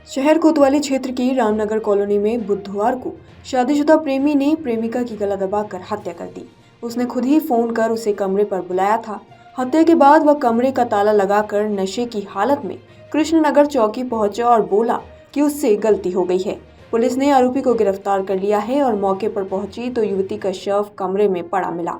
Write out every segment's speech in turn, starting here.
शहर कोतवाली क्षेत्र की रामनगर कॉलोनी में बुधवार को शादीशुदा प्रेमी ने प्रेमिका की गला दबाकर हत्या कर दी। उसने खुद ही फोन कर उसे कमरे पर बुलाया था। हत्या के बाद वह कमरे का ताला लगाकर नशे की हालत में कृष्णनगर चौकी पहुंचा और बोला कि उससे गलती हो गई है। पुलिस ने आरोपी को गिरफ्तार कर लिया है और मौके पर पहुंची तो युवती का शव कमरे में पड़ा मिला।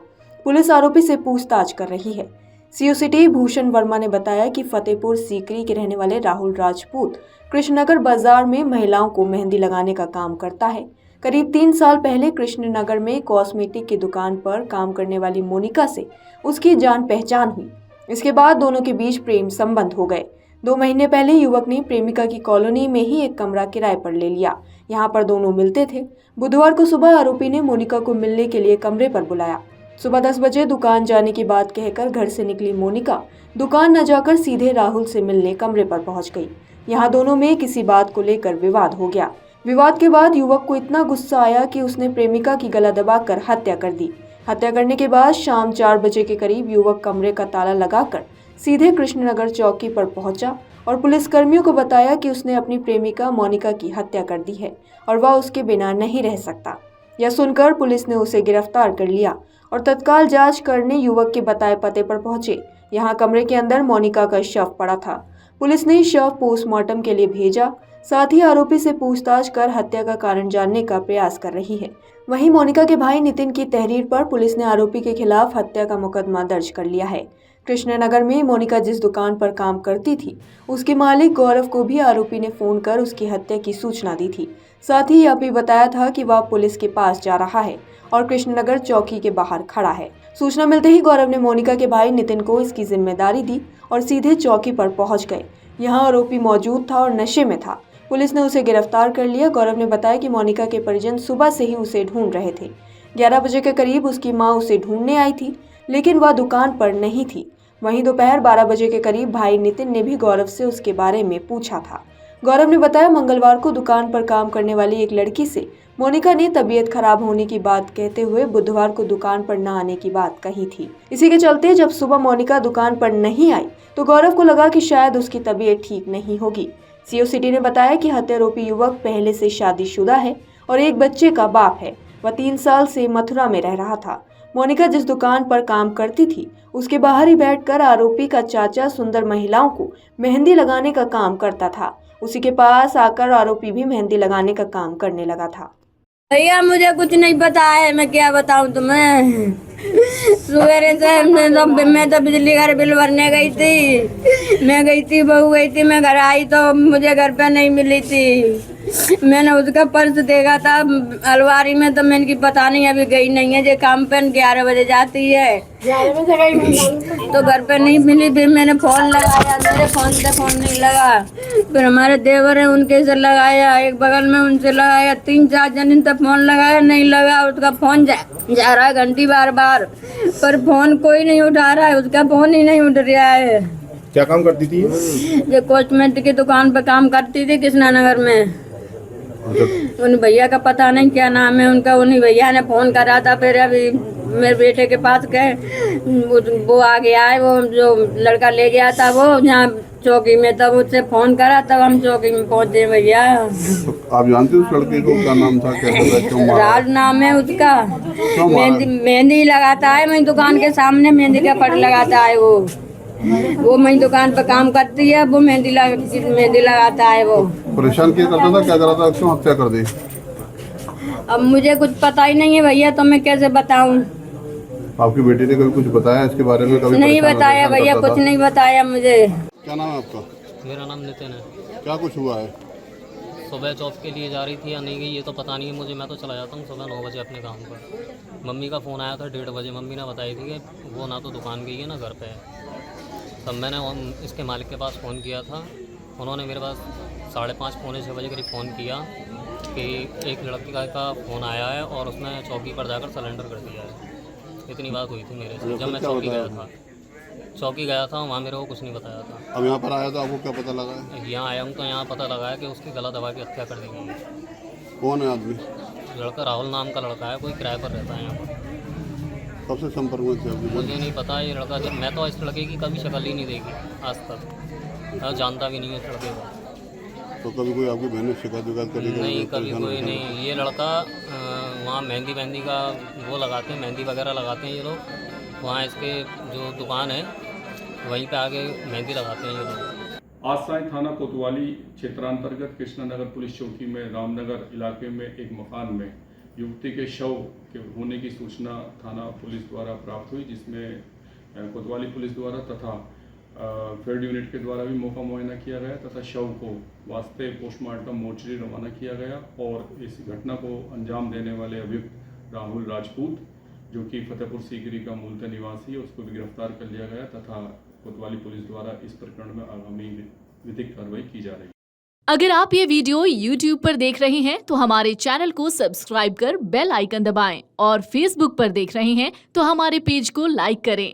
पुलिस आरोपी से पूछताछ कर रही है। सीओ सिटी भूषण वर्मा ने बताया कि फतेहपुर सीकरी के रहने वाले राहुल राजपूत कृष्णनगर बाजार में महिलाओं को मेहंदी लगाने का काम करता है। करीब 3 साल पहले कृष्णनगर में कॉस्मेटिक की दुकान पर काम करने वाली मोनिका से उसकी जान पहचान हुई। इसके बाद दोनों के बीच प्रेम संबंध हो गए। 2 महीने पहले युवक ने प्रेमिका की कॉलोनी में ही एक कमरा किराए पर ले लिया। यहाँ पर दोनों मिलते थे। बुधवार को सुबह आरोपी ने मोनिका को मिलने के लिए कमरे पर बुलाया। सुबह 10 बजे दुकान जाने की बात कहकर घर से निकली मोनिका दुकान न जाकर सीधे राहुल से मिलने कमरे पर पहुंच गई। यहाँ दोनों में किसी बात को लेकर विवाद हो गया। विवाद के बाद युवक को इतना गुस्सा आया कि उसने प्रेमिका की गला दबाकर हत्या कर दी। हत्या करने के बाद शाम 4 बजे के करीब युवक कमरे का ताला लगाकर सीधे कृष्णनगर चौकी पर पहुंचा और पुलिसकर्मियों को बताया कि उसने अपनी प्रेमिका मोनिका की हत्या कर दी है और वह उसके बिना नहीं रह सकता। यह सुनकर पुलिस ने उसे गिरफ्तार कर लिया और तत्काल जांच करने युवक के बताए पते पर पहुंचे। यहाँ कमरे के अंदर मोनिका का शव पड़ा था। पुलिस ने शव पोस्टमार्टम के लिए भेजा। साथ ही आरोपी से पूछताछ कर हत्या का कारण जानने का प्रयास कर रही है। वहीं मोनिका के भाई नितिन की तहरीर पर पुलिस ने आरोपी के खिलाफ हत्या का मुकदमा दर्ज कर लिया है। कृष्णनगर में मोनिका जिस दुकान पर काम करती थी, उसके मालिक गौरव को भी आरोपी ने फोन कर उसकी हत्या की सूचना दी थी। साथ ही यह भी बताया था कि वह पुलिस के पास जा रहा है और कृष्णनगर चौकी के बाहर खड़ा है। सूचना मिलते ही गौरव ने मोनिका के भाई नितिन को इसकी जिम्मेदारी दी और सीधे चौकी पर पहुंच गए। यहाँ आरोपी मौजूद था और नशे में था। पुलिस ने उसे गिरफ्तार कर लिया। गौरव ने बताया कि मोनिका के परिजन सुबह से ही उसे ढूंढ रहे थे। 11 बजे के करीब उसकी मां उसे ढूंढने आई थी, लेकिन वह दुकान पर नहीं थी। वहीं दोपहर 12 बजे के करीब भाई नितिन ने भी गौरव से उसके बारे में पूछा था। गौरव ने बताया मंगलवार को दुकान पर काम करने वाली एक लड़की से मोनिका ने तबीयत खराब होने की बात कहते हुए बुधवार को दुकान पर न आने की बात कही थी। इसी के चलते जब सुबह मोनिका दुकान पर नहीं आई तो गौरव को लगा कि शायद उसकी तबीयत ठीक नहीं होगी। सीओ सिटी ने बताया कि हत्यारोपी युवक पहले से शादीशुदा है और एक बच्चे का बाप है। वह 3 साल से मथुरा में रह रहा था। मोनिका जिस दुकान पर काम करती थी, उसके बाहर ही बैठकर आरोपी का चाचा सुंदर महिलाओं को मेहंदी लगाने का काम करता था। उसी के पास आकर आरोपी भी मेहंदी लगाने का काम करने लगा था। भैया मुझे कुछ नहीं पता है, मैं क्या बताऊं तुम्हें। सवेरे से मैं तो बिजली घर बिल भरने गई थी। मैं गई थी, बहू गई थी, मैं घर आई तो मुझे घर पे नहीं मिली थी। मैंने उसका पर्स देखा था अलमारी में, तो मैंने की पता नहीं अभी गई नहीं है। जो काम पे 11 बजे जाती है तो घर पे नहीं मिली। फिर मैंने फोन लगाया, मेरे फोन से फोन नहीं लगा। फिर हमारे देवर है उनके से लगाया, एक बगल में उनसे लगाया, 3-4 जन तक फोन लगाया, नहीं लगा। उसका फोन जा रहा है घंटी बार बार, पर फोन कोई नहीं उठा रहा है। उसका फोन ही नहीं उठ रहा है। क्या काम करती थी? ये कॉस्मेटिक की दुकान पर काम करती थी कृष्णानगर में। उन भैया का पता नहीं क्या नाम है उनका, उन्हीं भैया ने फोन करा था। फिर अभी मेरे बेटे के पास गए, वो आ गया है, वो जो लड़का ले गया था वो यहाँ चौकी में, तब उससे फोन करा तब हम चौकी में पहुंचे भैया। तो आप जानते उस लड़के को, क्या नाम था, क्या राज नाम है उसका। मेहंदी लगाता है, मेरी दुकान के सामने मेहंदी का पट लगाता है। वो मेरी दुकान पर काम करती है, वो मेहंदी लगाता है। वो परेशान किया करता था, क्या करा था, क्यों हत्या कर दी? अब मुझे कुछ पता ही नहीं है भैया, तो मैं कैसे बताऊं। आपकी बेटी ने कभी कुछ बताया इसके बारे में? कभी नहीं बताया भैया, कुछ नहीं बताया मुझे। क्या नाम है आपका? मेरा नाम नितिन है। क्या कुछ हुआ है? सुबह जॉब के लिए जा रही थी या नहीं गई ये तो पता नहीं है मुझे। मैं तो चला जाता हूँ सुबह 9 बजे अपने काम पर। मम्मी का फ़ोन आया था 1:30 बजे। मम्मी ने बताई थी कि वो ना तो दुकान गई है ना घर पे है। तब मैंने इसके मालिक के पास फ़ोन किया था। उन्होंने मेरे पास 5:30 पौने 6 बजे करीब फ़ोन किया कि एक लड़की का फ़ोन आया है और उसने चौकी पर जाकर सरेंडर कर दिया है। इतनी बात हुई थी मेरे से जब मैं चौकी गया था। वहाँ मेरे को कुछ नहीं बताया था। अब यहाँ पर आया तो आपको क्या पता लगा है? यहाँ आया हूँ तो यहाँ पता लगा है कि उसकी गला दबा के हत्या कर दी गई है। कौन है आदमी? लड़का राहुल नाम का लड़का है, कोई किराए पर रहता है यहाँ पर। कब से संपर्क में थे अभी? मुझे नहीं पता ये लड़का, जब मैं तो इस लड़के की कभी शक्ल ही नहीं देखी आज तक, मैं जानता भी नहीं है इस लड़के को। तो कभी कोई आपकी बहन ने शिकायत विकायत करी? नहीं, कभी कोई नहीं। ये लड़का वहाँ मेहंदी का वो लगाते हैं, मेहंदी वगैरह लगाते हैं ये लोग, वहाँ इसके जो दुकान है वहीं पे आके मेहंदी लगाते हैं ये लोग। आसाई थाना कोतवाली क्षेत्रांतर्गत कृष्णानगर पुलिस चौकी में रामनगर इलाके में एक मकान में युवती के शव के होने की सूचना थाना पुलिस द्वारा प्राप्त हुई, जिसमें कोतवाली पुलिस द्वारा तथा फील्ड यूनिट के द्वारा भी मौका मुआयना किया गया तथा शव को वास्ते पोस्टमार्टम मोर्चरी रवाना किया गया। और इस घटना को अंजाम देने वाले अभियुक्त राहुल राजपूत, जो कि फतेहपुर सीकरी का मूलतः निवासी है, उसको भी गिरफ्तार कर लिया गया तथा कोतवाली पुलिस द्वारा इस प्रकरण में आगामी विधिक कार्रवाई की जा रही है। अगर आप ये वीडियो YouTube पर देख रहे हैं तो हमारे चैनल को सब्सक्राइब कर बेल आइकन दबाएं और Facebook पर देख रहे हैं तो हमारे पेज को लाइक करें।